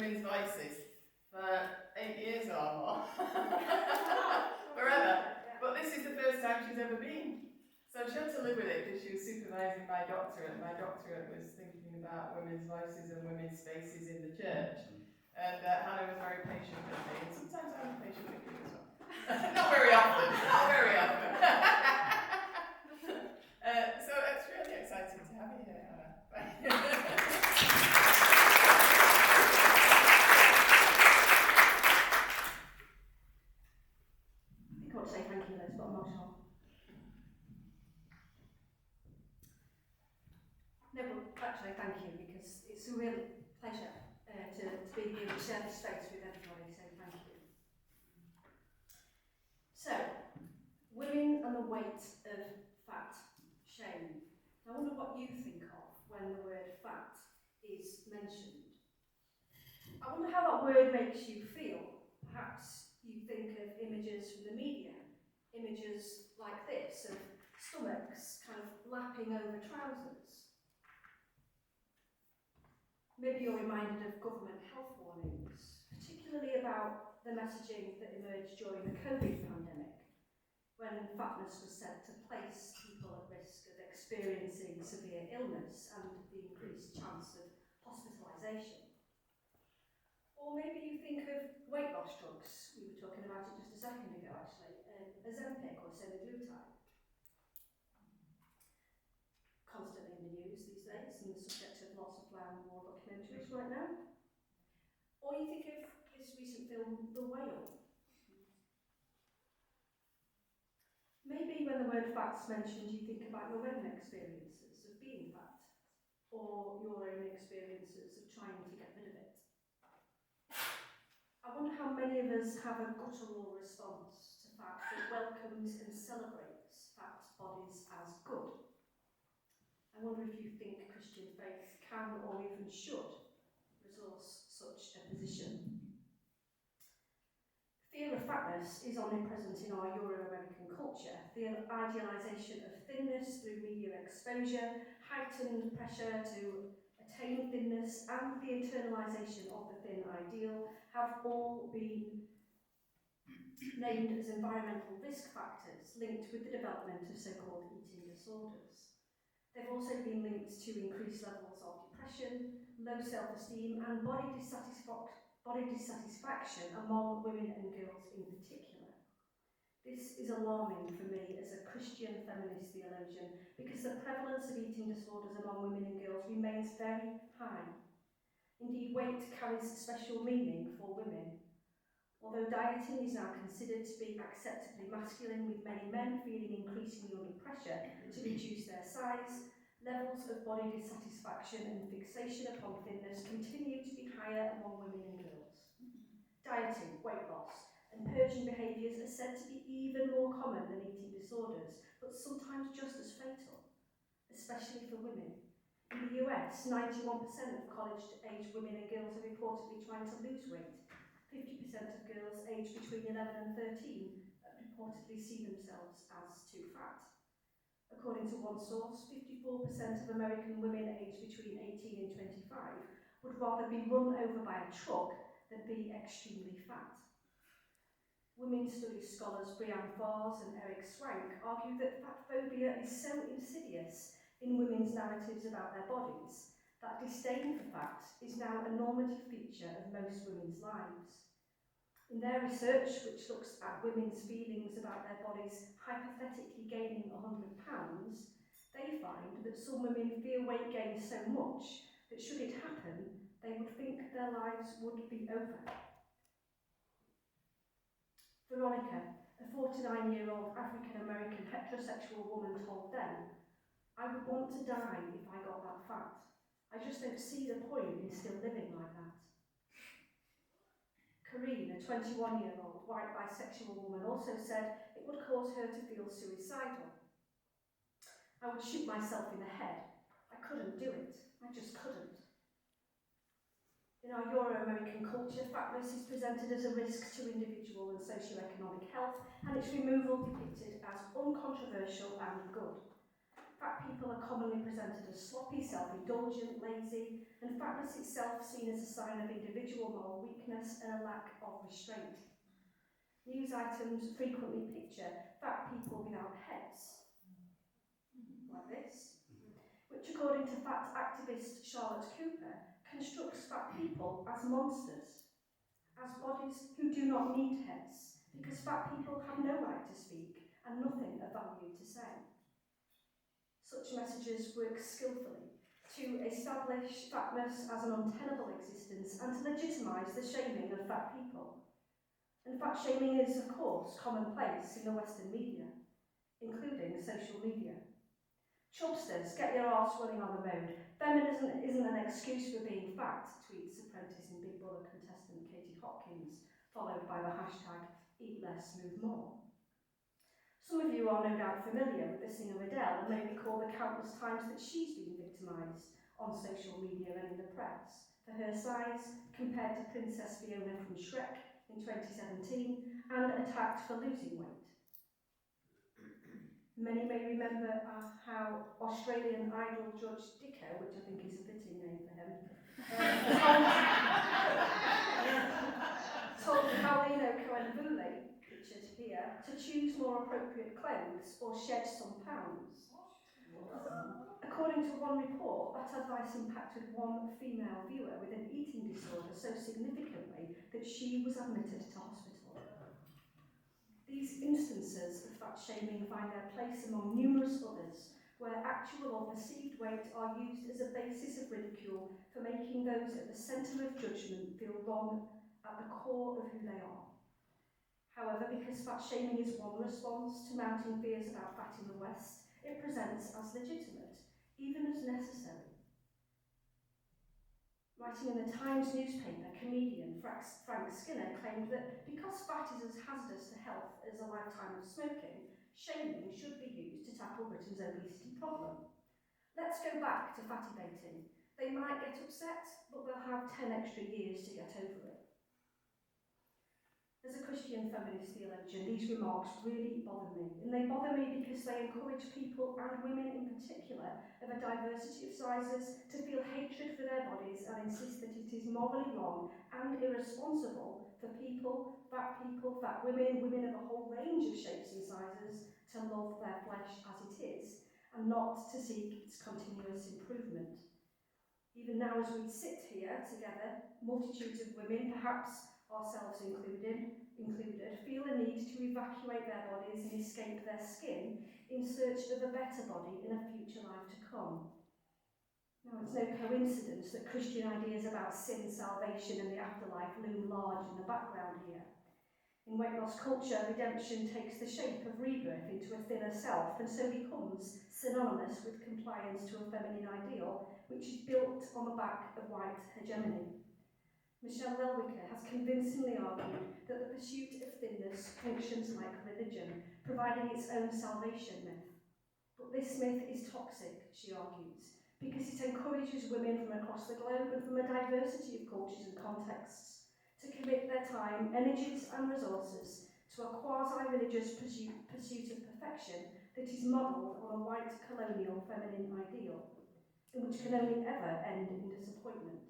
Women's Voices for 8 years or more. Forever. But this is the first time she's ever been. So she had to live with it because she was supervising my doctorate. My doctorate was thinking about women's voices and women's spaces in the church. And Hannah was very patient with me, and sometimes I'm patient with you as well. Not very often, not very often. So it's really exciting to have you here, Hannah. I think I want to say thank you, Liz, but I'm not sure. No, well, actually, thank you, because it's a real pleasure to be here and share this space with everybody, so thank you. So, women and the weight of fat shame. I wonder what you think of when the word fat is mentioned. I wonder how that word makes you feel. Perhaps you think of images from the media, images like this, of stomachs kind of lapping over trousers. Maybe you're reminded of government health warnings, particularly about the messaging that emerged during the COVID pandemic, when fatness was said to place people at risk of experiencing severe illness and the increased chance of hospitalisation. Or maybe you think of weight loss drugs. We were talking about it just a second ago, actually, Ozempic or semaglutide. Constantly in the news these days and the subject of lots of flower and war documentaries right now. Or you think of this recent film, The Whale. Maybe when the word fat's mentioned, you think about your own experiences of being fat, or your own experiences of trying to get rid of it. I wonder how many of us have a guttural response to fat that welcomes and celebrates fat bodies as good. I wonder if you think Christian faith can or even should resource such a position. Fear of fatness is omnipresent in our Euro-American culture. The idealisation of thinness through media exposure, heightened pressure to attain thinness, and the internalisation of the thin ideal have all been named as environmental risk factors linked with the development of so-called eating disorders. They've also been linked to increased levels of depression, low self-esteem, and body dissatisfaction among women and girls in particular. This is alarming for me as a Christian feminist theologian because the prevalence of eating disorders among women and girls remains very high. Indeed, weight carries special meaning for women. Although dieting is now considered to be acceptably masculine, with many men feeling increasingly under pressure to reduce their size, levels of body dissatisfaction and fixation upon thinness continue to be higher among women and girls. Dieting, weight loss, and purging behaviours are said to be even more common than eating disorders, but sometimes just as fatal, especially for women. In the US, 91% of college-aged women and girls are reportedly trying to lose weight. 50% of girls aged between 11 and 13 reportedly see themselves as too fat. According to one source, 54% of American women aged between 18 and 25 would rather be run over by a truck than be extremely fat. Women's studies scholars Brianne Fars and Eric Swank argue that fat phobia is so insidious in women's narratives about their bodies that disdain for fat is now a normative feature of most women's lives. In their research, which looks at women's feelings about their bodies hypothetically gaining 100 pounds, they find that some women fear weight gain so much that should it happen, they would think their lives would be over. Veronica, a 49-year-old African-American heterosexual woman, told them, "I would want to die if I got that fat. I just don't see the point in still living like that." Karine, a 21-year-old white bisexual woman, also said it would cause her to feel suicidal. "I would shoot myself in the head. I couldn't do it. I just couldn't." In our Euro-American culture, fatness is presented as a risk to individual and socio-economic health, and its removal depicted as uncontroversial and good. fat people are commonly presented as sloppy, self-indulgent, lazy, and fatness itself seen as a sign of individual moral weakness and a lack of restraint. News items frequently picture fat people without heads, like this, which according to fat activist Charlotte Cooper, constructs fat people as monsters, as bodies who do not need heads, because fat people have no right to speak and nothing of value to say. Such messages work skillfully to establish fatness as an untenable existence and to legitimise the shaming of fat people. And fat shaming is, of course, commonplace in the Western media, including social media. Chubsters, get your arse running on the road. Feminism isn't an excuse for being fat, tweets Apprentice and Big Brother contestant Katie Hopkins, followed by the hashtag Eat Less, Move More. Some of you are no doubt familiar with the singer Adele and may recall the countless times that she's been victimised on social media and in the press for her size compared to Princess Fiona from Shrek in 2017 and attacked for losing weight. Many may remember how Australian Idol judge Dicko, which I think is a fitting name for him, told Paulino Cohen-Boulet, pictured here, to choose more appropriate clothes or shed some pounds. According to one report, that advice impacted one female viewer with an eating disorder so significantly that she was admitted to hospital. These instances of fat shaming find their place among numerous others, where actual or perceived weight are used as a basis of ridicule for making those at the centre of judgment feel wrong at the core of who they are. However, because fat shaming is one response to mounting fears about fat in the West, it presents as legitimate, even as necessary. Writing in the Times newspaper, comedian Frank Skinner claimed that because fat is as hazardous to health as a lifetime of smoking, shaming should be used to tackle Britain's obesity problem. Let's go back to fatty baiting. They might get upset, but they'll have 10 extra years to get over it. As a Christian feminist theologian, these remarks really bother me. And they bother me because they encourage people, and women in particular, of a diversity of sizes, to feel hatred for their bodies and insist that it is morally wrong and irresponsible for people, fat women, women of a whole range of shapes and sizes, to love their flesh as it is, and not to seek its continuous improvement. Even now, as we sit here together, multitudes of women, perhaps ourselves included, feel a need to evacuate their bodies and escape their skin in search of a better body in a future life to come. Now, it's no coincidence that Christian ideas about sin, salvation and the afterlife loom large in the background here. In weight loss culture, redemption takes the shape of rebirth into a thinner self and so becomes synonymous with compliance to a feminine ideal, which is built on the back of white hegemony. Michelle Lelwicker has convincingly argued that the pursuit of thinness functions like religion, providing its own salvation myth. But this myth is toxic, she argues, because it encourages women from across the globe and from a diversity of cultures and contexts to commit their time, energies and resources to a quasi-religious pursuit of perfection that is modelled on a white colonial feminine ideal, and which can only ever end in disappointment.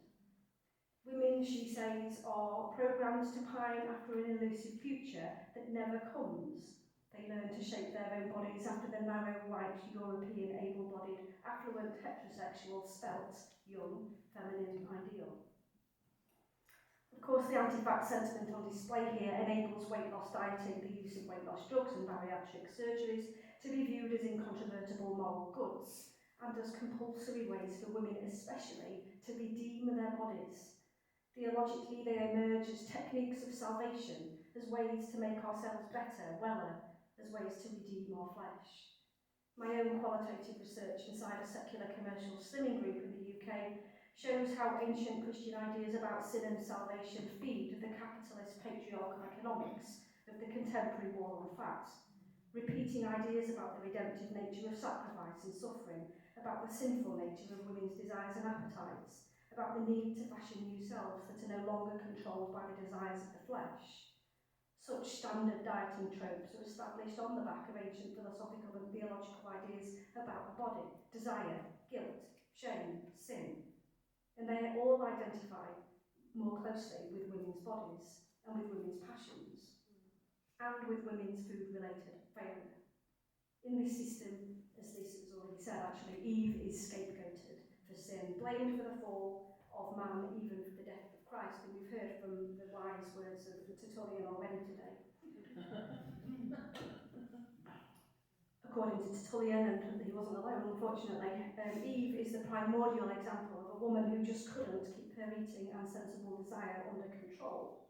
Women, she says, are programmed to pine after an elusive future that never comes. They learn to shape their own bodies after the narrow, white, European, able-bodied, affluent, heterosexual, spelt, young, feminine ideal. Of course, the anti-fat sentiment on display here enables weight loss dieting, the use of weight loss drugs and bariatric surgeries to be viewed as incontrovertible moral goods and as compulsory ways for women especially to redeem their bodies. Theologically, they emerge as techniques of salvation, as ways to make ourselves better, weller, as ways to redeem our flesh. My own qualitative research inside a secular commercial slimming group in the UK shows how ancient Christian ideas about sin and salvation feed the capitalist patriarchal economics of the contemporary war on fat, repeating ideas about the redemptive nature of sacrifice and suffering, about the sinful nature of women's desires and appetites, about the need to fashion new selves that are no longer controlled by the desires of the flesh. Such standard dieting tropes are established on the back of ancient philosophical and theological ideas about the body, desire, guilt, shame, sin. And they all identify more closely with women's bodies and with women's passions and with women's food-related failure. In this system, as Lisa has already said, actually, Eve is scapegoated for sin, blamed for the fall of man, even for the death of Christ. And we've heard from the wise words of Tertullian already today. According to Tertullian, and he wasn't alone, unfortunately, Eve is the primordial example of a woman who just couldn't keep her eating and sensible desire under control.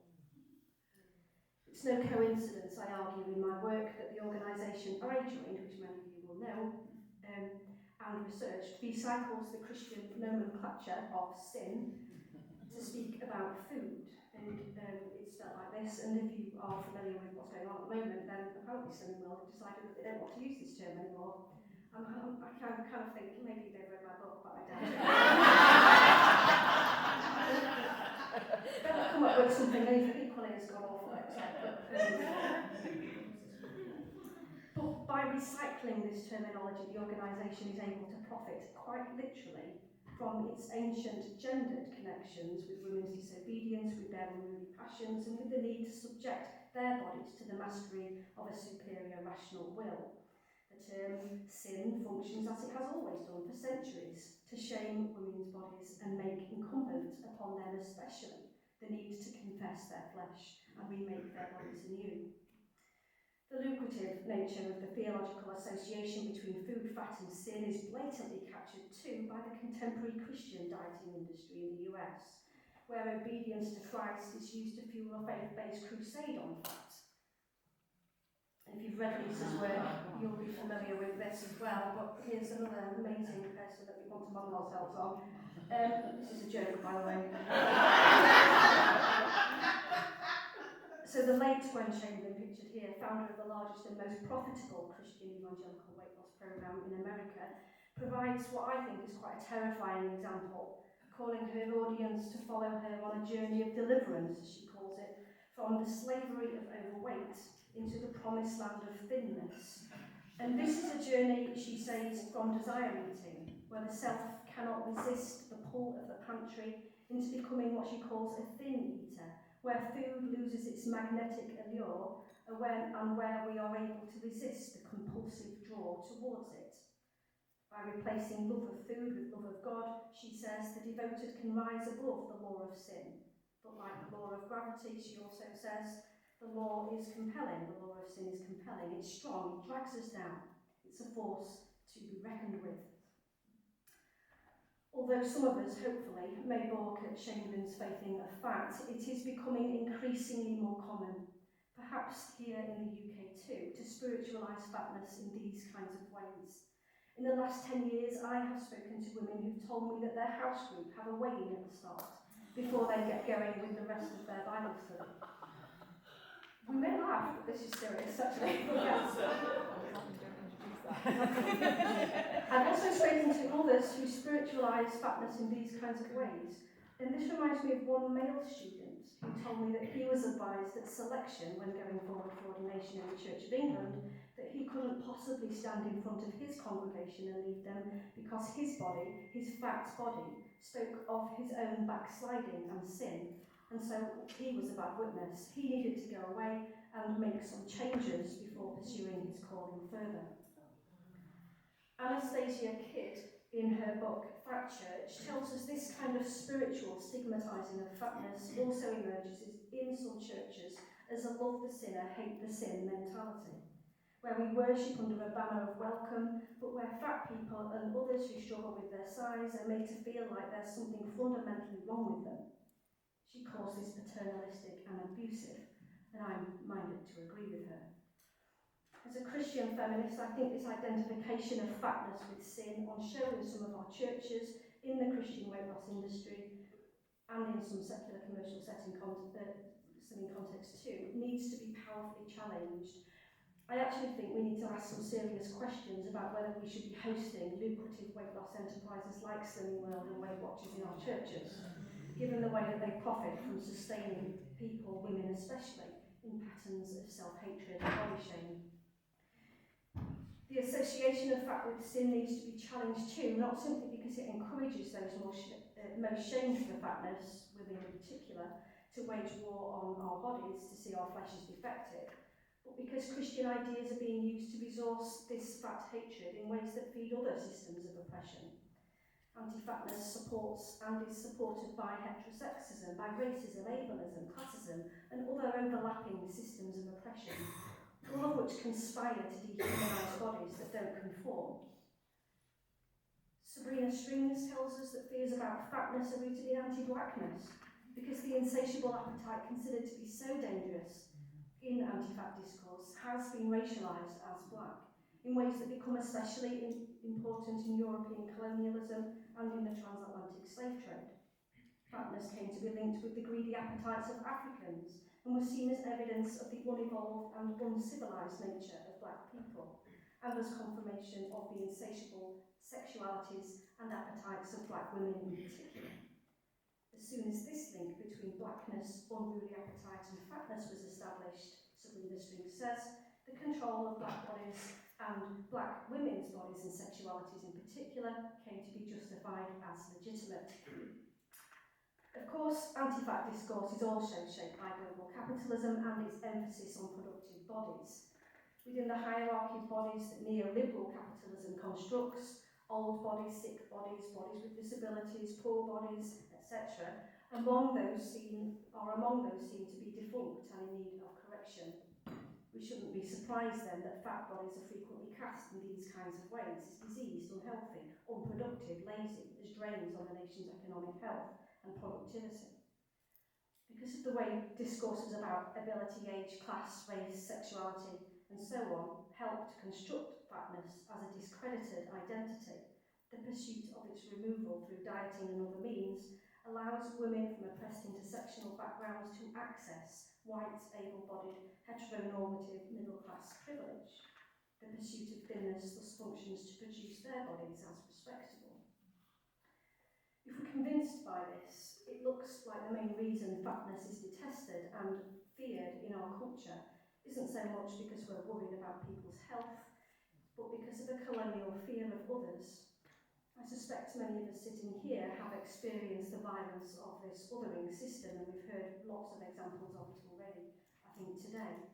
It's no coincidence, I argue, in my work that the organisation I joined, which many of you will know, and researched, recycles the Christian nomenclature of sin to speak about food. And it's spelled like this, and if you are familiar with what's going on at the moment, then apparently Slimming World have decided that they don't want to use this term anymore. I kind of think maybe they've read my book, but I doubt it. They'll come up with something equally as god-awful, I expect. But by recycling this terminology, the organisation is able to profit quite literally from its ancient gendered connections with women's disobedience, with their unruly passions, and with the need to subject their bodies to the mastery of a superior rational will. The term sin functions as it has always done for centuries, to shame women's bodies and make incumbent upon them especially the need to confess their flesh and remake their bodies anew. The lucrative nature of the theological association between food, fat and sin is blatantly captured too by the contemporary Christian dieting industry in the US, where obedience to Christ is used to fuel a faith-based crusade on fat. And if you've read Lisa's work, you'll be familiar with this as well, but here's another amazing person that we want to model ourselves on. This is a joke, by the way. So the late Gwen Chamberlain, pictured here, founder of the largest and most profitable Christian evangelical weight loss program in America, provides what I think is quite a terrifying example, calling her audience to follow her on a journey of deliverance, as she calls it, from the slavery of overweight into the promised land of thinness. And this is a journey, she says, from desire eating, where the self cannot resist the pull of the pantry, into becoming what she calls a thin eater, where food loses its magnetic allure and where we are able to resist the compulsive draw towards it. By replacing love of food with love of God, she says, the devoted can rise above the law of sin. But like the law of gravity, she also says, the law is compelling, the law of sin is compelling, it's strong, it drags us down, it's a force to be reckoned with. Although some of us, hopefully, may balk at Chamberlain's faithing of fat, it is becoming increasingly more common, perhaps here in the UK too, to spiritualise fatness in these kinds of ways. In the last 10 years, I have spoken to women who've told me that their house group have a weigh-in at the start, before they get going with the rest of their Bible study. We may laugh, but this is serious, actually. I've also spoken to others who spiritualise fatness in these kinds of ways, and this reminds me of one male student who told me that he was advised at selection when going forward for ordination in the Church of England that he couldn't possibly stand in front of his congregation and lead them because his body, his fat body, spoke of his own backsliding and sin, and so he was a bad witness. He needed to go away and make some changes before pursuing his calling further. Anastasia Kidd, in her book Fat Church, tells us this kind of spiritual stigmatising of fatness also emerges in some churches as a love the sinner, hate the sin mentality, where we worship under a banner of welcome, but where fat people and others who struggle with their size are made to feel like there's something fundamentally wrong with them. She calls this paternalistic and abusive, and I'm minded to agree with her. As a Christian feminist, I think this identification of fatness with sin on show in some of our churches, in the Christian weight loss industry, and in some secular commercial setting context too, needs to be powerfully challenged. I actually think we need to ask some serious questions about whether we should be hosting lucrative weight loss enterprises like Slimming World and Weight Watchers in our churches, given the way that they profit from sustaining people, women especially, in patterns of self-hatred and body shame. The association of fat with sin needs to be challenged too, not simply because it encourages those most shamed for fatness, women in particular, to wage war on our bodies to see our flesh as defective, but because Christian ideas are being used to resource this fat hatred in ways that feed other systems of oppression. Anti-fatness supports and is supported by heterosexism, by racism, ableism, classism, and other overlapping systems of oppression, all of which conspire to dehumanise bodies that don't conform. Sabrina Strings tells us that fears about fatness are rooted in anti-blackness, because the insatiable appetite considered to be so dangerous in anti-fat discourse has been racialised as black, in ways that become especially important in European colonialism and in the transatlantic slave trade. Fatness came to be linked with the greedy appetites of Africans and was seen as evidence of the unevolved and uncivilised nature of black people, and as confirmation of the insatiable sexualities and appetites of black women in particular. As soon as this link between blackness, unruly appetite and fatness was established, Sabrina Strings says, the control of black bodies and black women's bodies and sexualities in particular came to be justified as legitimate. Of course, anti-fat discourse is also shaped by global capitalism and its emphasis on productive bodies. Within the hierarchy of bodies that neoliberal capitalism constructs, old bodies, sick bodies, bodies with disabilities, poor bodies, etc., among those seen to be defunct and in need of correction. We shouldn't be surprised then that fat bodies are frequently cast in these kinds of ways as diseased, unhealthy, unproductive, lazy, as drains on the nation's economic health and productivity. Because of the way discourses about ability, age, class, race, sexuality, and so on help to construct fatness as a discredited identity, the pursuit of its removal through dieting and other means allows women from oppressed intersectional backgrounds to access white, able-bodied, heteronormative middle-class privilege. The pursuit of thinness thus functions to produce their bodies as respectable. If we're convinced by this, it looks like the main reason fatness is detested and feared in our culture isn't so much because we're worried about people's health, but because of a colonial fear of others. I suspect many of us sitting here have experienced the violence of this othering system, and we've heard lots of examples of it already, I think, today.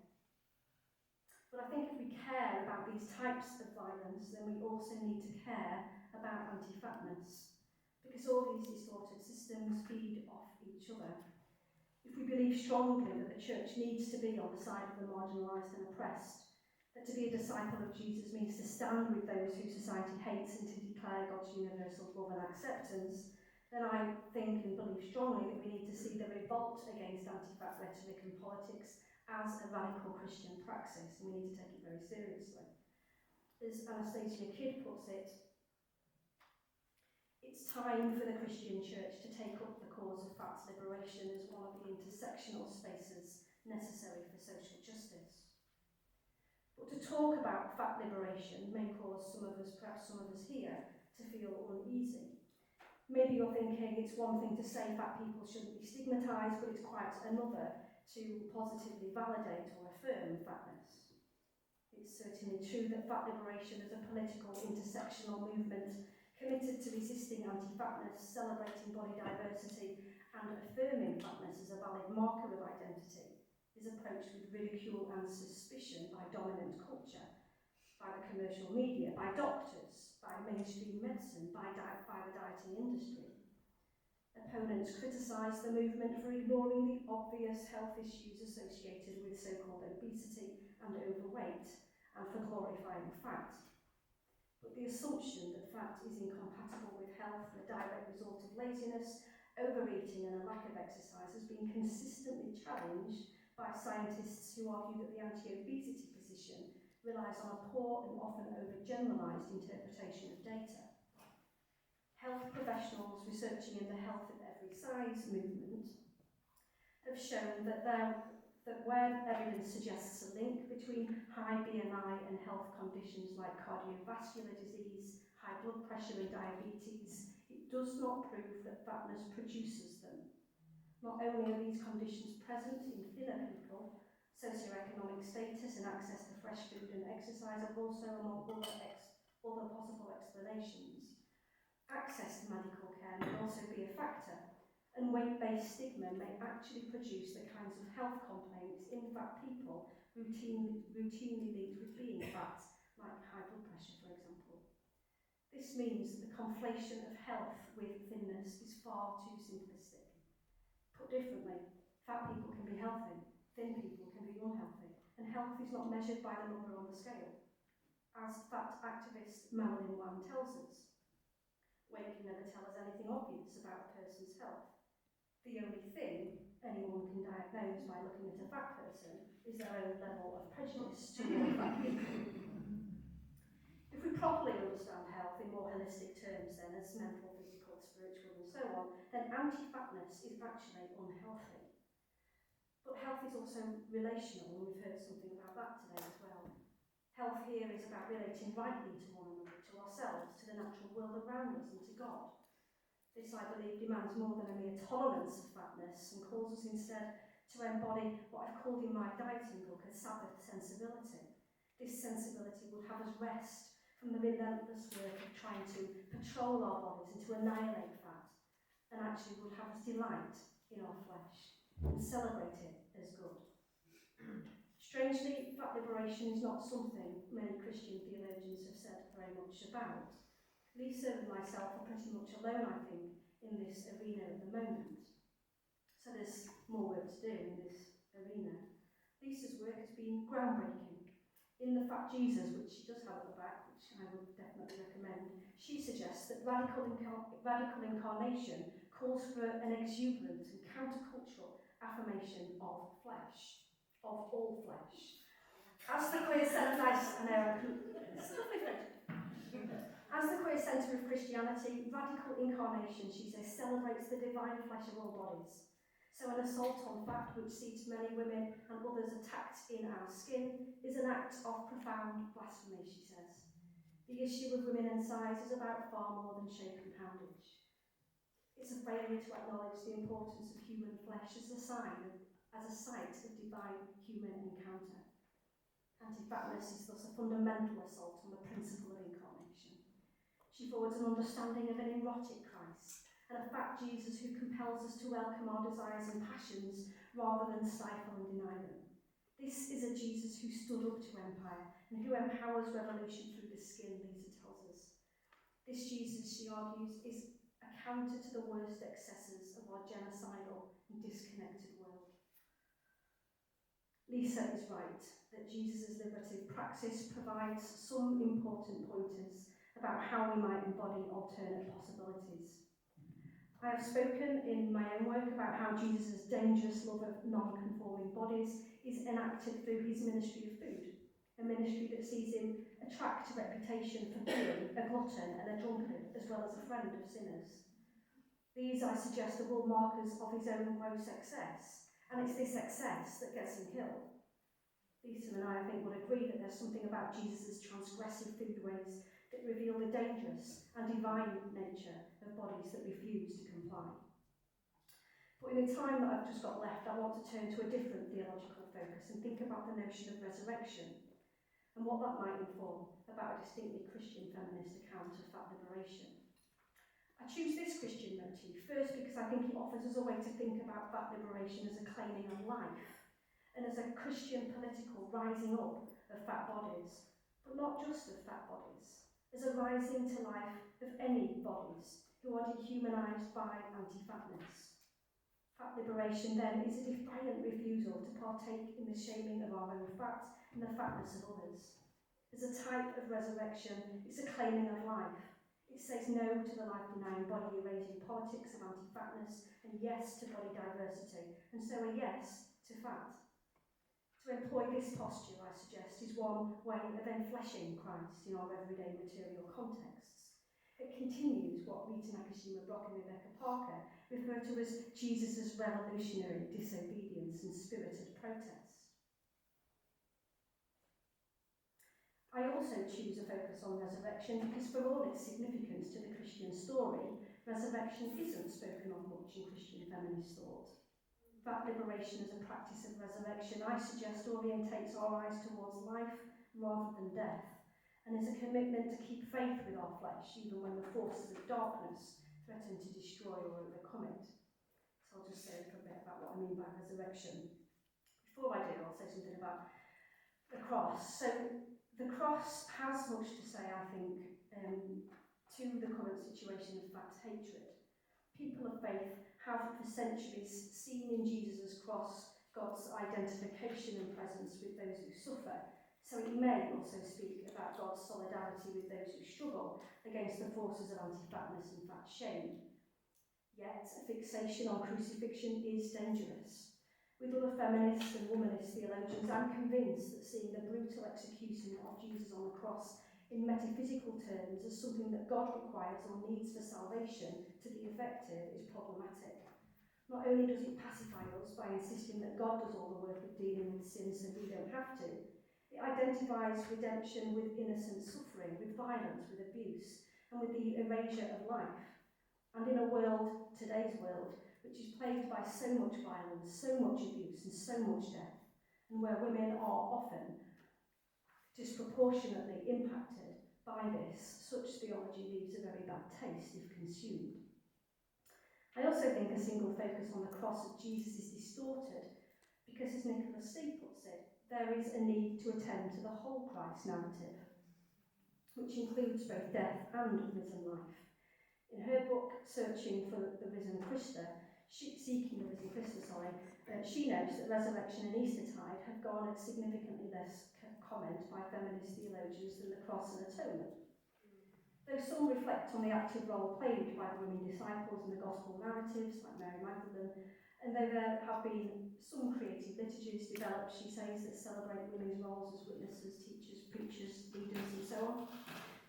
But I think if we care about these types of violence, then we also need to care about anti-fatness, because all these distorted systems feed off each other. If we believe strongly that the church needs to be on the side of the marginalised and oppressed, that to be a disciple of Jesus means to stand with those who society hates and to declare God's universal love and acceptance, then I think and believe strongly that we need to see the revolt against anti-fat rhetoric and politics as a radical Christian praxis, and we need to take it very seriously. As Anastasia Kidd puts it, it's time for the Christian church to take up the cause of fat's liberation as one of the intersectional spaces necessary for social justice. But to talk about fat liberation may cause some of us, perhaps some of us here, to feel uneasy. Maybe you're thinking it's one thing to say fat people shouldn't be stigmatised, but it's quite another to positively validate or affirm fatness. It's certainly true that fat liberation is a political intersectional movement committed to resisting anti-fatness, celebrating body diversity, and affirming fatness as a valid marker of identity, is approached with ridicule and suspicion by dominant culture, by the commercial media, by doctors, by mainstream medicine, by the dieting industry. Opponents criticise the movement for ignoring the obvious health issues associated with so-called obesity and overweight, and for glorifying fat. But the assumption that fat is incompatible with health, the direct result of laziness, overeating and a lack of exercise, has been consistently challenged by scientists who argue that the anti-obesity position relies on a poor and often overgeneralised interpretation of data. Health professionals researching in the health at every size movement have shown that where evidence suggests a link between high BMI and health conditions like cardiovascular disease, high blood pressure and diabetes, it does not prove that fatness produces them. Not only are these conditions present in thinner people, Socioeconomic status and access to fresh food and exercise are also among other possible explanations. Access to medical care may also be a factor, and weight-based stigma may actually produce the kinds of health complaints in fat people routinely linked with being fat, like high blood pressure, for example. This means that the conflation of health with thinness is far too simplistic. Put differently, fat people can be healthy, thin people can be unhealthy, and health is not measured by the number on the scale. As fat activist Marilyn Wan tells us, weight can never tell us anything obvious about a person's health. The only thing anyone can diagnose by looking at a fat person is their own level of prejudice toward fat people. If we properly understand health in more holistic terms then as mental, physical, spiritual and so on, then anti-fatness is actually unhealthy. But health is also relational, and we've heard something about that today as well. Health here is about relating rightly to one another, to ourselves, to the natural world around us and to God. This, I believe, demands more than a mere tolerance of fatness and calls us instead to embody what I've called in my dieting book a Sabbath sensibility. This sensibility would have us rest from the relentless work of trying to patrol our bodies and to annihilate fat, and actually would have us delight in our flesh and celebrate it as good. Strangely, fat liberation is not something many Christian theologians have said very much about. Lisa and myself are pretty much alone, I think, in this arena at the moment. So there's more work to do in this arena. Lisa's work has been groundbreaking. In The Fat Jesus, which she does have at the back, which I would definitely recommend, she suggests that radical incarnation calls for an exuberant and countercultural affirmation of flesh, of all flesh. As the queer centre of Christianity, radical incarnation, she says, celebrates the divine flesh of all bodies. So an assault on fat, which sees many women and others attacked in our skin, is an act of profound blasphemy, she says. The issue of women and size is about far more than shape and poundage. It's a failure to acknowledge the importance of human flesh as a site of divine human encounter. Anti-fatness is thus a fundamental assault on the principle of incarnation. She forwards an understanding of an erotic Christ and a fat Jesus who compels us to welcome our desires and passions rather than stifle and deny them. This is a Jesus who stood up to empire and who empowers revolution through the skin, Lisa tells us. This Jesus, she argues, is a counter to the worst excesses of our genocidal and disconnected world. Lisa is right that Jesus' liberative praxis provides some important pointers about how we might embody alternate possibilities. I have spoken in my own work about how Jesus' dangerous love of non-conforming bodies is enacted through his ministry of food, a ministry that sees him attract a reputation for being a glutton and a drunkard, as well as a friend of sinners. These, I suggest, are all markers of his own gross excess, and it's this excess that gets him killed. Lisa and I think, would agree that there's something about Jesus' transgressive food ways that reveal the dangerous and divine nature of bodies that refuse to comply. But in the time that I've just got left, I want to turn to a different theological focus and think about the notion of resurrection and what that might inform about a distinctly Christian feminist account of fat liberation. I choose this Christian motif first because I think it offers us a way to think about fat liberation as a claiming of life and as a Christian political rising up of fat bodies, but not just of fat bodies, as a rising to life of any bodies who are dehumanised by anti-fatness. Fat liberation then is a defiant refusal to partake in the shaming of our own fat and the fatness of others. As a type of resurrection, it's a claiming of life. It says no to the life-denying, body-erasing politics of anti-fatness and yes to body diversity, and so a yes to fat. To employ this posture, I suggest, is one way of enfleshing Christ in our everyday material contexts. It continues what Rita Nakashima Brock and Rebecca Parker refer to as Jesus' revolutionary disobedience and spirited protest. I also choose a focus on resurrection because for all its significance to the Christian story, resurrection isn't spoken of much in Christian feminist thought. that liberation as a practice of resurrection, I suggest orientates our eyes towards life rather than death, and is a commitment to keep faith with our flesh, even when the forces of darkness threaten to destroy or overcome it. So I'll just say a little bit about what I mean by resurrection. Before I do, I'll say something about the cross. So the cross has much to say, I think, to the current situation of fact hatred. People of faith have for centuries seen in Jesus' cross God's identification and presence with those who suffer. So it may also speak about God's solidarity with those who struggle against the forces of anti-fatness and fat shame. Yet, a fixation on crucifixion is dangerous. With other feminists and womanist theologians, I'm convinced that seeing the brutal execution of Jesus on the cross in metaphysical terms as something that God requires or needs for salvation to be effective is problematic. Not only does it pacify us by insisting that God does all the work of dealing with sin so we don't have to, it identifies redemption with innocent suffering, with violence, with abuse, and with the erasure of life. And in a world, today's world, which is plagued by so much violence, so much abuse, and so much death, and where women are often disproportionately impacted by this, such theology leaves a very bad taste if consumed. I also think a single focus on the cross of Jesus is distorted because, as Nicholas Stee puts it, there is a need to attend to the whole Christ narrative, which includes both death and risen life. In her book, Seeking the Risen Christ, she notes that resurrection and Eastertide have garnered significantly less comment by feminist theologians than the cross and atonement. Though some reflect on the active role played by the women disciples in the gospel narratives, like Mary Magdalene, and though there have been some creative liturgies developed, she says, that celebrate women's roles as witnesses, teachers, preachers, leaders, and so on,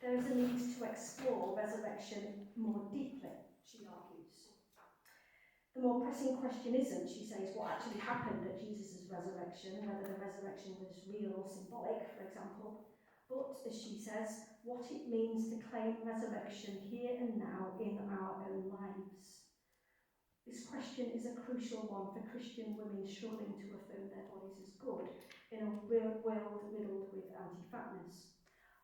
there is a need to explore resurrection more deeply, she argues. The more pressing question isn't, she says, what actually happened at Jesus' resurrection, whether the resurrection was real or symbolic, for example, but, as she says, what it means to claim resurrection here and now in our own lives. This question is a crucial one for Christian women struggling to affirm their bodies as good in a world riddled with anti-fatness.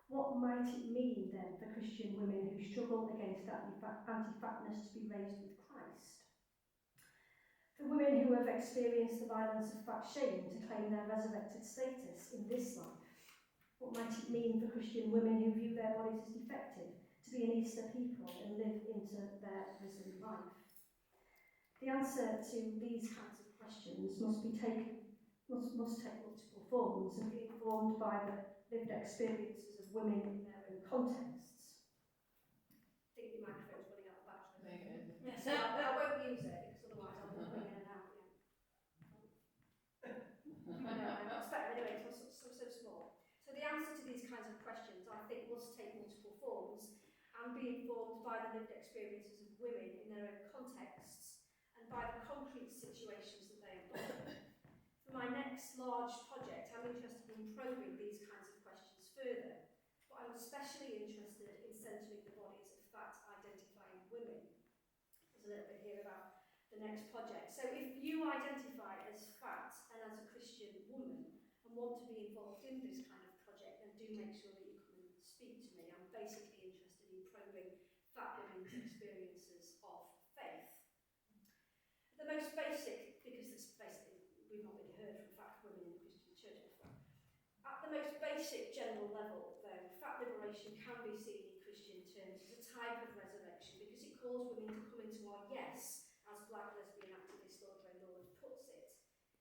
What might it mean then for Christian women who struggle against anti-fatness to be raised with Christ? For women who have experienced the violence of fat shame to claim their resurrected status in this life? What might it mean for Christian women who view their bodies as defective to be an Easter people and live into their risen life? The answer to these kinds of questions must take multiple forms and be informed by the lived experiences of women in their own contexts. I think the microphone's running out of battery. Yes, I won't use it because otherwise I'll be going in and out again. I'm expecting anyway, it's so small. So the answer to these kinds of questions, I think, must take multiple forms and be informed by the lived experiences of women in their own contexts and by the concrete situations that they embody. For my next large project, I'm interested in probing these kinds of questions further, but I'm especially interested in centering the bodies of fat-identifying women. There's a little bit here about the next project. So if you identify as fat and as a Christian woman and want to be involved in this kind of project, then do make sure that you come and speak to me. I'm basically interested in probing fat women's experiences of faith. The most basic, because it's basically, we've not really heard from fat women in the Christian church before. At the most basic general level, though, fat liberation can be seen in Christian terms as a type of resurrection because it calls women to come into our yes, as black lesbian activist Audre Lorde puts it.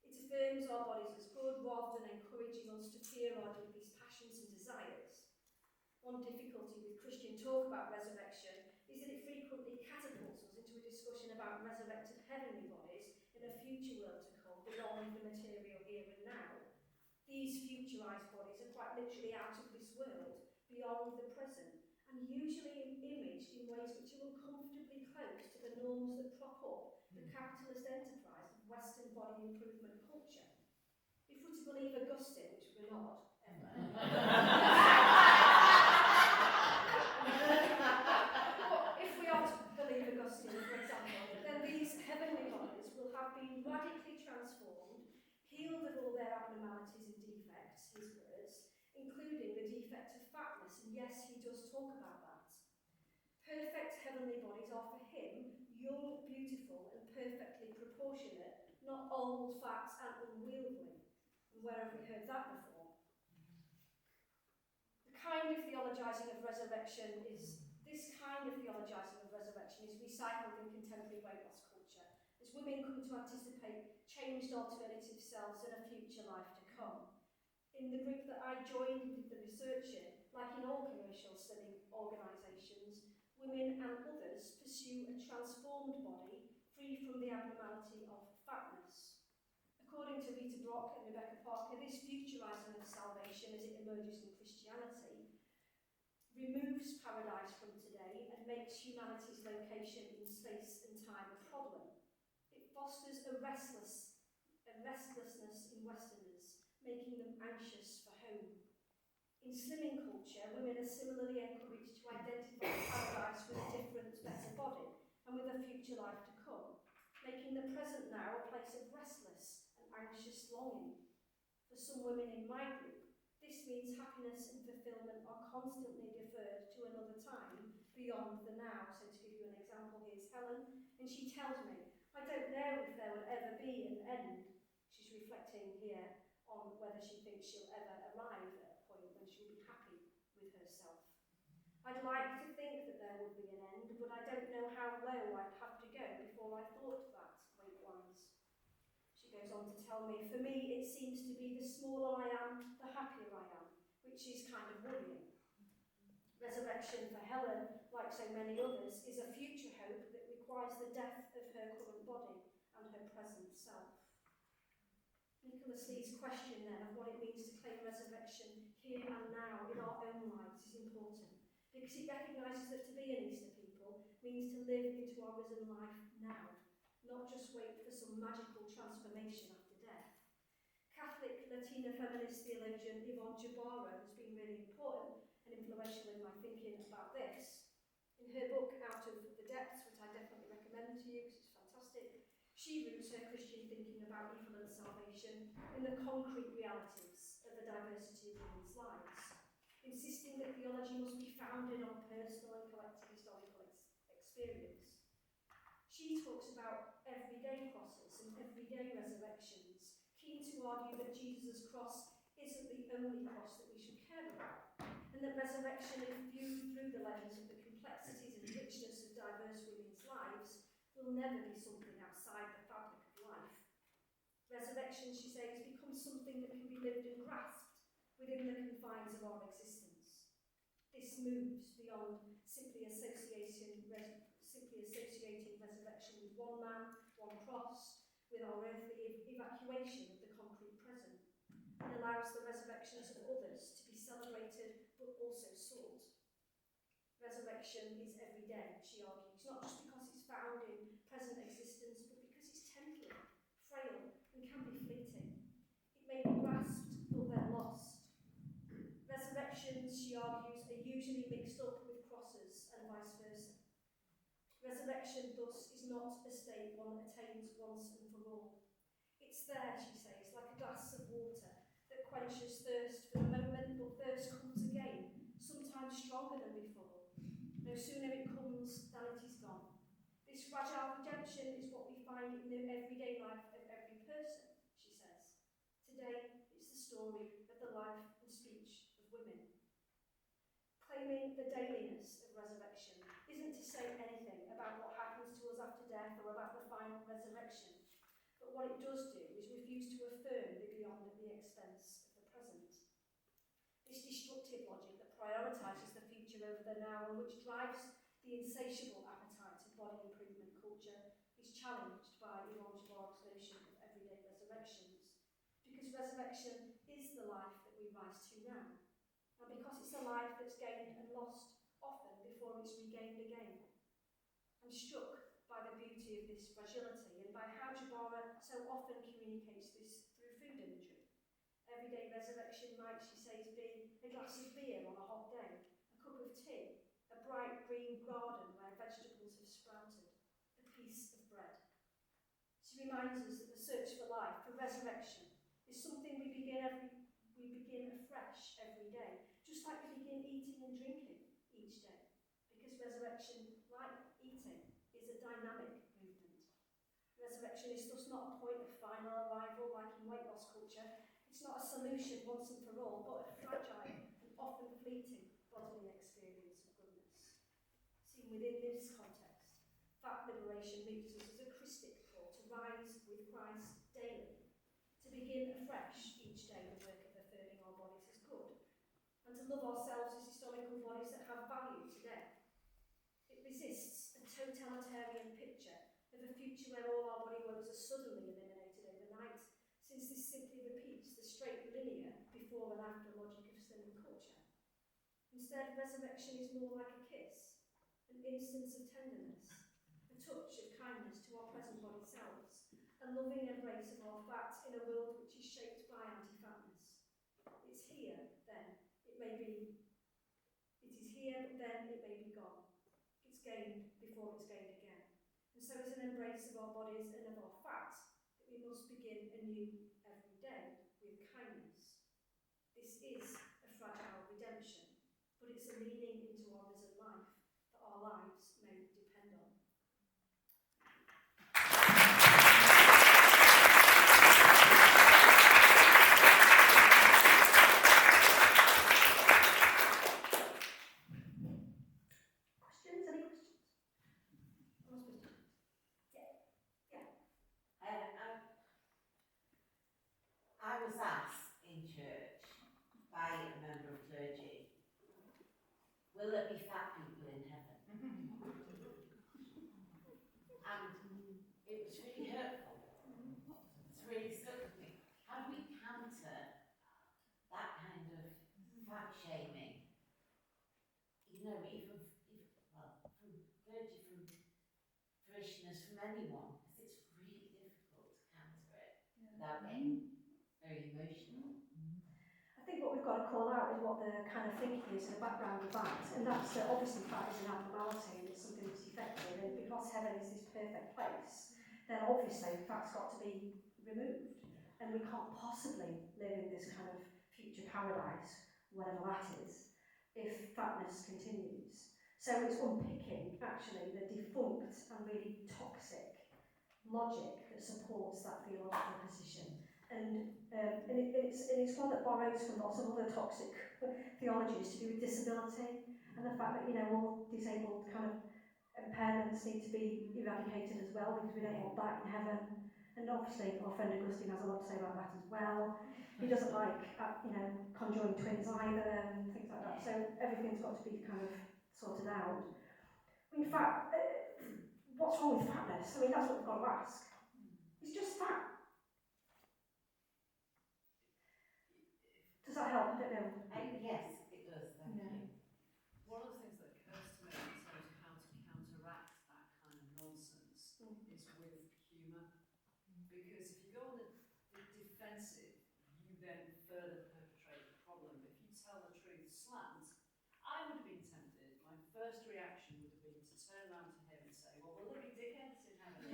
It affirms our bodies as good rather than encouraging us to fear our deepest passions and desires. One difficulty with Christian talk about resurrection is that it frequently catapults us into a discussion about resurrected heavenly bodies in a future world to come, beyond the material here and now. These futurised bodies are quite literally out of this world, beyond the present, and usually imaged in ways which are uncomfortably close to the norms that prop up the capitalist enterprise of Western body improvement culture. If we're to believe Augustine, which we're not, but if we are to believe Augustine, for example, then these heavenly bodies will have been radically transformed, healed of all their abnormalities and defects, his words, including the defect of fatness, and yes, he does talk about that. Perfect heavenly bodies are for him young, beautiful, and perfectly proportionate, not old, fat, and unwieldy. And where have we heard that before? This kind of theologising of resurrection is recycled in contemporary weight loss culture, as women come to anticipate changed alternative selves and a future life to come. In the group that I joined and did the research in, like in all commercial slimming organisations, women and others pursue a transformed body free from the abnormality of fatness. According to Rita Brock and Rebecca Parker, this futurising of salvation as it emerges in Christianity removes paradise from today and makes humanity's location in space and time a problem. It fosters a restlessness in Westerners, making them anxious for home. In slimming culture, women are similarly encouraged to identify paradise with a different, better body and with a future life to come, making the present now a place of restless and anxious longing. For some women in my group, this means happiness and fulfilment are constantly deferred to another time beyond the now. So to give you an example, here's Helen, and she tells me, I don't know if there will ever be an end. She's reflecting here on whether she thinks she'll ever arrive at a point when she'll be happy with herself. I'd like to think that there would be an end, but I don't know how low I'd have to go before I thought that, weight-wise. She goes on to tell me, for me it seems to be the smaller I am, the happier I am, which is kind of worrying. Resurrection for Helen, like so many others, is a future hope that requires the death of her current body and her present self. Nicholas Lee's question then of what it means to claim resurrection here and now in our own lives is important, because it recognises that to be an Easter people means to live into our risen life now, not just wait for some magical transformation after death. Catholic Latina feminist theologian Yvonne Jabara has been really important and influential in my thinking about this. In her book, Out of the Depths, which I definitely recommend to you because it's fantastic, she roots her Christian thinking about evil and salvation in the concrete realities of the diversity of women's lives, insisting that theology must be founded on personal and collective historical experience. She talks about everyday crosses and everyday resurrections, keen to argue that Jesus' cross isn't the only cross that we should care about, and that resurrection, if viewed through the lens of the complexities and richness of diverse women's lives, will never be something outside the fabric of life. Resurrection, she says, becomes something that can be lived and grasped within the confines of our existence. This moves beyond simply associating resurrection with one man, one cross, with our earthly evacuation of the concrete present, and allows the resurrections of others to be celebrated but also sought. Resurrection is every day, she argues, not just because it's found in present existence, but because it's temporary, frail, and can be fleeting. It may be grasped but then lost. Resurrections, she argues, are usually mixed up with crosses and vice versa. Resurrection, thus, is not a state one attains once and for all. It's there, she says, like a glass of water that quenches thirst for the moment, but thirst comes again, sometimes stronger than before. No sooner it comes than it is gone. This fragile redemption is what we find in the everyday life of every person, she says. Today, it's the story of the life and speech of women. Claiming the dailiness of resurrection isn't to say anything about what happens to us after death or about the final resurrection, but what it does do is refuse to affirm the beyond at the expense of the present. This destructive logic that prioritises the future over the now and which drives the insatiable appetite of body improvement culture is challenged by Yvonne Jabara's notion of everyday resurrections, because resurrection is the life that we rise to now, and because it's a life that's gained and lost often before it's regained again. I'm struck by the beauty of this fragility and by how Jabara so often communicates this through food imagery. Everyday resurrection might, she says, be a glass of beer on a hot day, a cup of tea, a bright green garden where vegetables have sprouted, a piece of bread. She reminds us that the search for life resurrection is something we begin afresh every day, just like we begin eating and drinking each day. Because resurrection, like eating, is a dynamic movement. Resurrection is thus not a point of final arrival like in weight loss culture. It's not a solution once and for all, but a fragile and often fleeting bodily experience of goodness. Seen within this context, fat liberation meets us as a Christic call to rise with Christ daily, to begin afresh each day the work of affirming our bodies as good, and to love ourselves as historical bodies that have value today. It resists a totalitarian picture of a future where all our body wounds are suddenly eliminated overnight, since this simply repeats the straight linear before and after logic of slimming culture. Instead, resurrection is more like a kiss, an instance of tenderness, a touch of kindness to our present body selves, a loving embrace of our fat in a world which is shaped by anti-fatness. It's here, then, it is here, but then it may be gone. It's gained before it's gained again. And so it's an embrace of our bodies and of our fat that we must begin anew every day with kindness. This is a fragile redemption, but it's a leaning into our risen life that our lives may depend on. Questions? Any questions? I was asked in church by a member of clergy, will there be fat people in heaven? And it was really hurtful. It's really stuck with me. How do we counter that kind of fat shaming? You know, even from clergy, from parishioners, from anyone, because it's really difficult to counter it without getting very emotional. I think what we've got to call out is what the kind of thinking is in the background of that, and that's that obviously fat is an abnormality and it's something that's effective, and because heaven is this perfect place, then obviously fat's got to be removed, and we can't possibly live in this kind of future paradise, whatever that is, if fatness continues. So it's unpicking actually the defunct and really toxic logic that supports that theological position. And it's one that borrows from lots of other toxic theologies to do with disability and the fact that, you know, all disabled kind of impairments need to be eradicated as well, because we don't want that in heaven. And obviously our friend Augustine has a lot to say about that as well. He doesn't like, you know, conjoined twins either and things like that. So everything's got to be kind of sorted out. In fact, what's wrong with fatness? I mean, that's what we've got to ask. It's just fat. Does that help? I don't know. Yes, it does, thank you. One of the things that occurs to me in terms of how to counteract that kind of nonsense is with humour. Because if you go on the defensive, you then further perpetrate the problem. If you tell the truth slant, I would have been tempted. My first reaction would have been to turn around to him and say, well, will there be dickheads in heaven?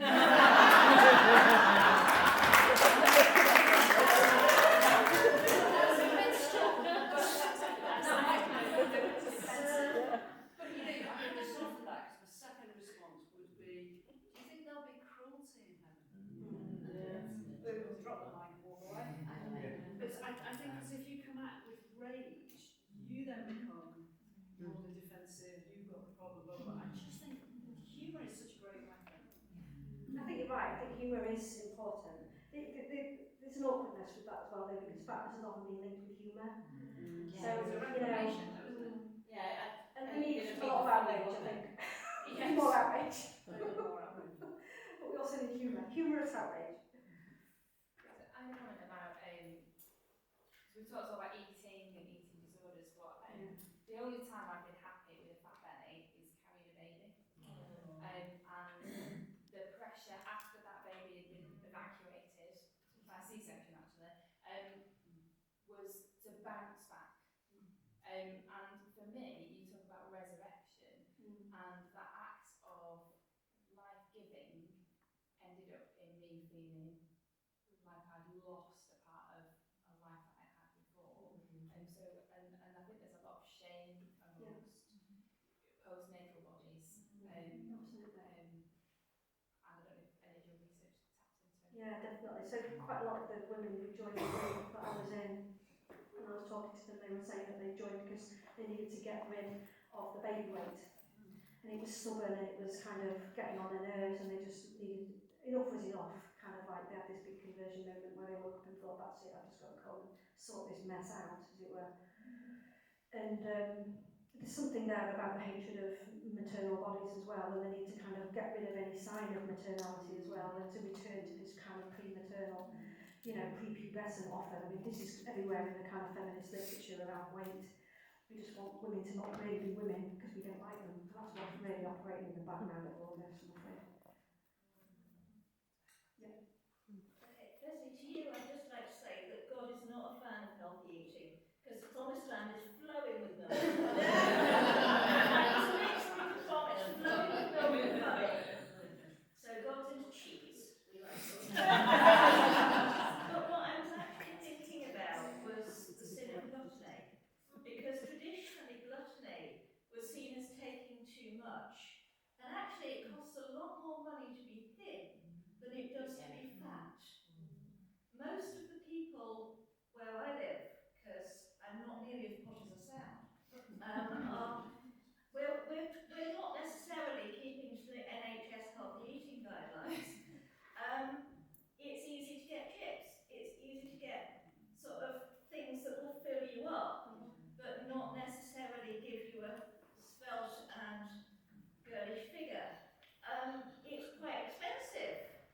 But you know, I would soften that, because my second response would be, do you think there'll be cruelty in heaven? We'll drop the mic and walk away. But I think because if you come out with rage, you then become more the defensive, you've got the problem, blah, blah, blah. I just think humour is such a great weapon. I think you're right. I think humour is important. There's an awkwardness with that as well, though, because fatness has often been linked with humour. So, It's a reclamation, though, isn't it? Yeah, and we need a lot of outrage, I think. Yes. More outrage. More outrage. But we also need humour. Humorous outrage. I had a comment about, so we've talked all about eating and eating disorders, but the only time I've been happy with a fat belly is carrying a baby. And the pressure after that baby had been evacuated, by C-section actually, was to bounce back. And for me, you talk about resurrection, and that act of life-giving ended up in me feeling like I'd Yeah, definitely. So quite a lot of the women who joined the group that I was in, when I was talking to them, they were saying that they joined because they needed to get rid of the baby weight. And it was stubborn and it was kind of getting on their nerves, and they just needed, enough was enough, kind of like they had this big conversion moment where they woke up and thought, that's it, I've just got to come and sort this mess out, as it were. And there's something there about the hatred of maternal bodies as well, and they need to kind of get rid of any sign of maternality as well, and to return to this kind of pre-maternal, prepubescent often. I mean, this is everywhere in the kind of feminist literature around weight. We just want women to not really be women because we don't like them. And that's what's really operating in the background of all this, I'm afraid. Okay, firstly to you, I'd just like to say that God is not a fan of healthy eating, because the promised land is flowing with milk. It's literally the promise, flowing with milk and honey. So God's into cheese. We like it. But what I was actually thinking about was the sin of gluttony, because traditionally gluttony was seen as taking too much, and actually it costs a lot more money to be thin than it does to be fat. Most of the people where I live, because I'm not nearly as posh as I sound, we're not necessarily keeping to the NHS healthy eating guidelines. It's easy to get chips. It's easy to get sort of things that will fill you up, but not necessarily give you a svelte and girlish figure. It's quite expensive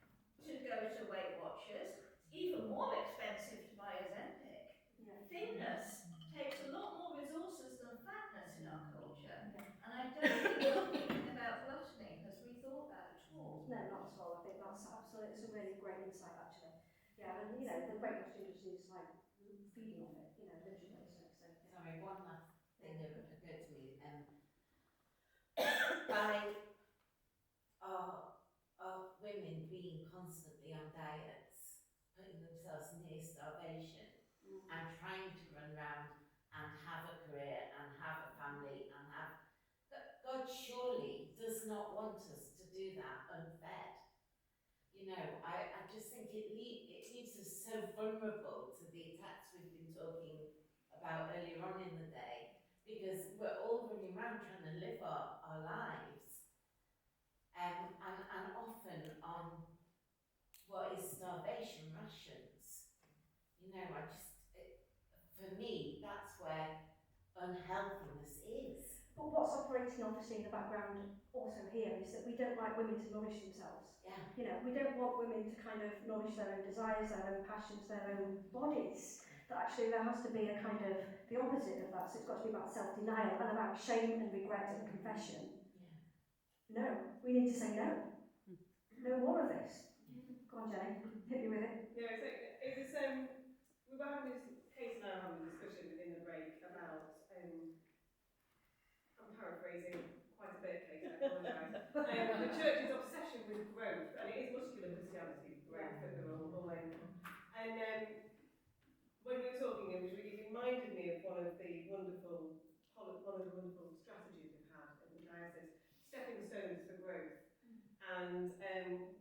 to go to Weight Watchers. It's even more expensive to buy Ozempic. Yeah. Thinness takes a lot more resources than fatness in our culture. And I don't think our thinking about gluttony has rethought that at all. No, not at all. I think that's absolutely, it's a really great insight, actually. Yeah, and the Weight Watchers industry is like feeding off it, literally. So, yeah. Sorry, one last thing that occurred to me. By are women being constantly on diets, putting themselves near starvation, and trying to run around and have a career and have a family and have. God surely does not want us to do that unfed. I just think it leaves us so vulnerable to the attacks we've been talking about earlier on in the day, because we're all running around trying to live our lives, and often on what is starvation rations. For me, that's where unhealthiness is. But what's operating obviously in the background also here is that we don't like women to nourish themselves. Yeah. We don't want women to kind of nourish their own desires, their own passions, their own bodies. That actually there has to be a kind of the opposite of that. So it's got to be about self-denial and about shame and regret and confession. Yeah. No, we need to say no. No more of this. Go on, Jenny, hit me with it. Yeah, so it was, we were having this, Kate and I were having a discussion in the break about, I'm paraphrasing quite a bit, Kate, I apologise, the church's obsession with growth, and it is muscular Christianity, growth that they're all in. And when you were talking, it reminded me of one of the wonderful strategies we've had in the diocese, stepping stones for growth. And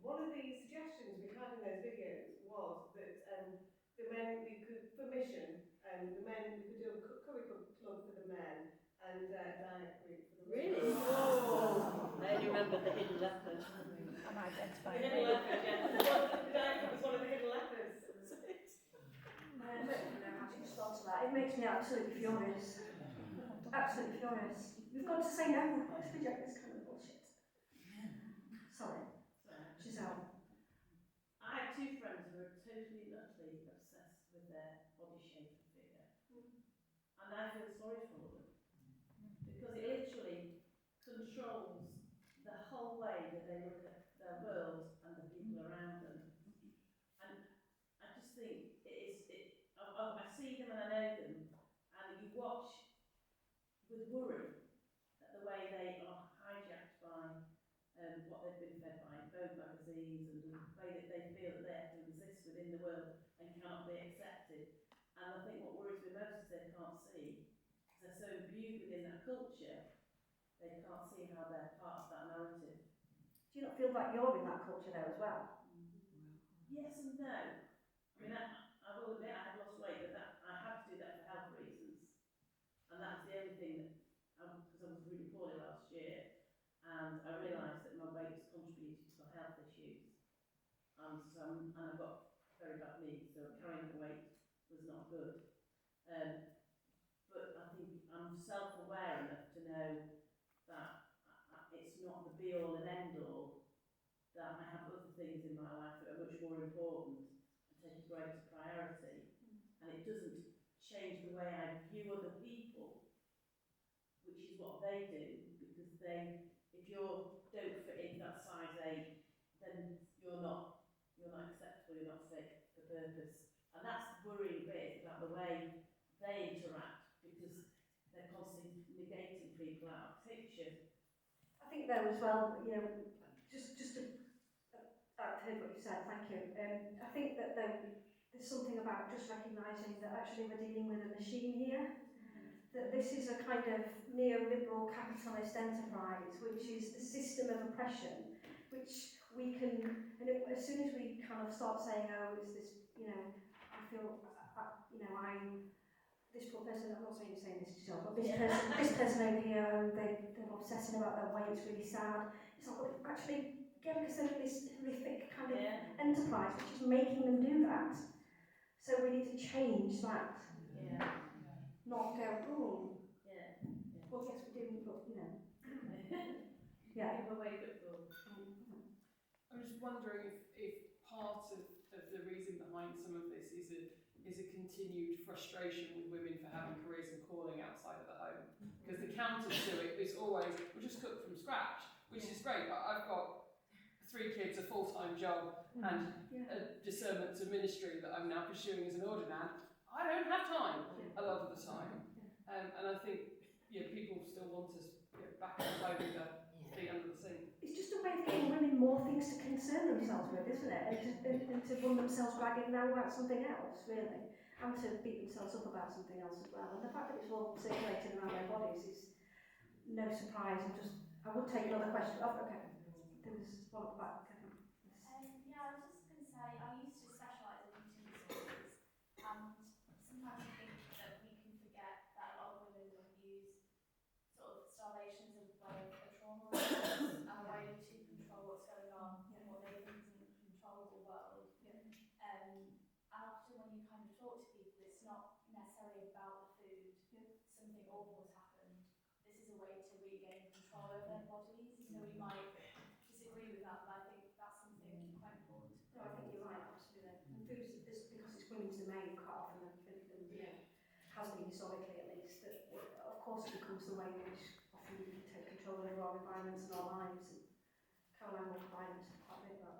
one of the suggestions we had in those videos was that the men, we could do a curry club for the men and a diet group for the women. Really? Oh, I only remember the hidden leopard. I'm identifying. The hidden leopard, yeah. The diet group was one of the hidden leopards. I don't know how to respond to that. It makes me absolutely furious. Absolutely furious. We've got to say no. We've got to reject this kind of bullshit. Sorry. Giselle. I have two friends who are totally and utterly obsessed with their body shape and figure. And I feel sorry for them. Because it literally controls the whole way that they look at their world and the people around them. And I just think I see them and I know them, and you watch with worry at the way they are hijacked by what they've been fed by Vogue magazines, and the way that they feel that they have to exist within the world and cannot be accepted. And I think what worries me most is they can't see, because they're so imbued within that culture, they can't see how they're part of that narrative. Do you not feel like you're in that culture there as well? Yes and no. I mean, I will admit I have lost weight, but I had to do that for health reasons. And that was the only thing that, because I was really poorly last year, and I realised that my weight was contributing to my health issues. And I've got very bad knees, so carrying the weight was not good. But I think I'm self-aware enough to know that it's not the be-all and end-all, that I have other things in my life that are much more important and take a greater priority. And it doesn't change the way I view other people, which is what they do, because if you don't fit into that size 8, then you're not acceptable, you're not fit for purpose. And that's the worrying bit about the way they interact, because they're constantly negating people out of the picture. I think though as well, you know, just to, I've heard what you said, thank you. I think that there's something about just recognising that actually we're dealing with a machine here, that this is a kind of neoliberal capitalist enterprise, which is a system of oppression, which we can, as soon as we kind of start saying, oh, it's this, you know, I feel, this poor person, I'm not saying you're saying this to yourself, but this person over here, they're obsessing about their weight, it's really sad. It's like, well, actually, yeah, because they're this horrific kind of enterprise which is making them do that. So we need to change that. Yeah. Not go, oh, Yeah. well, yes, we do, but, you know. Yeah. Give away good thought. I'm just wondering if part of the reason behind some of this is a continued frustration with women for having careers and calling outside of the home. Because the counter to it is always, we'll just cook from scratch, which is great, but I've got 3 kids, a full-time job, and a discernment to ministry that I'm now pursuing as an ordinand. I don't have time a lot of the time. And I think people still want us back at home with their feet under the sink. It's just a way of getting women more things to concern themselves with, isn't it? And to run themselves ragged now about something else, really. And to beat themselves up about something else as well. And the fact that it's all circulating around their bodies is no surprise. I would take another question. Oh, okay. There was one at the back. Yeah, I was just going to say, I used to specialise in eating disorders, and sometimes I think that we can forget that a lot of women will use sort of starvation as a way of a trauma response and a way to control what's going on in what they think is an uncontrollable world. And often when you kind of talk to people, it's not necessarily about the food. Something awful has happened. This is a way to regain control over their bodies. So we might disagree with that, but I think that's something quite important. No, I think you're right, absolutely. And food is because it's women's domain quite often, and has been historically at least, that of course it becomes the way in which often we can take control over our environments and our lives. And Caroline will provide quite a bit about